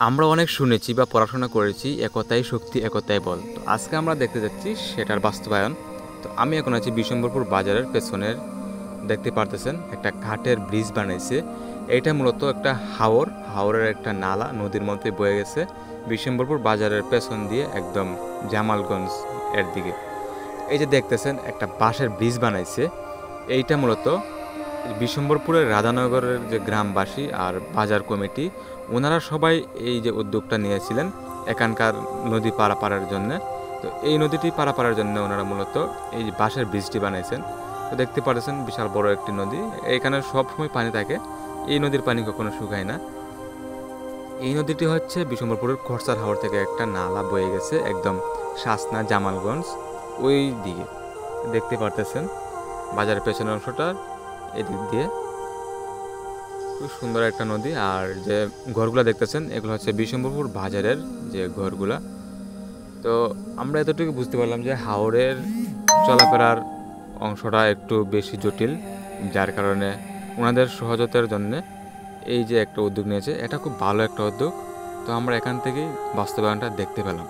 আমরা অনেক শুনেছি বা পড়াশোনা করেছি একতাই শক্তি একতাই বল। তো আজকে আমরা দেখতে যাচ্ছি সেটার বাস্তবায়ন। তো আমি এখন আছি বিশম্বরপুর বাজারের পেছনের, দেখতে পারতেছেন একটা ঘাটের ব্রিজ বানাইছে। এইটা মূলত একটা হাওরের একটা নালা নদীর মধ্যে বয়ে গেছে বিশম্বরপুর বাজারের পেছন দিয়ে একদম জামালগঞ্জ এর দিকে। এই যে দেখতেছেন একটা বাঁশের ব্রিজ বানাইছে, এইটা মূলত বিশম্বরপুরের রাধানগরের যে গ্রামবাসী আর বাজার কমিটি, ওনারা সবাই এই যে উদ্যোগটা নিয়েছিলেন এখানকার নদী পারাপারের জন্য। তো এই নদীটি পারাপারের জন্য ওনারা মূলত এই বাঁশের ব্রিজটি বানাইছেন। তো দেখতে পাচ্ছেন বিশাল বড় একটি নদী, এখানে সবসময় পানি থাকে, এই নদীর পানি কখনো শুকায় না। এই নদীটি হচ্ছে বিশম্বরপুরের খরচার হাওর থেকে একটা নালা বয়ে গেছে একদম শাসনা জামালগঞ্জ ওই দিকে। দেখতে পারতেছেন বাজারের পেছনের অংশটা এদিক দিয়ে খুব সুন্দর একটা নদী। আর যে ঘরগুলা দেখতেছেন এগুলো হচ্ছে বিশম্বরপুর বাজারের যে ঘরগুলা। তো আমরা এতটুকু বুঝতে পারলাম যে হাওরের চলাফেরার অংশটা একটু বেশি জটিল, যার কারণে ওনাদের সহজতার জন্যে এই যে একটা উদ্যোগ নিয়েছে, এটা খুব ভালো একটা উদ্যোগ। তো আমরা এখান থেকেই বাস্তবায়নটা দেখতে পেলাম।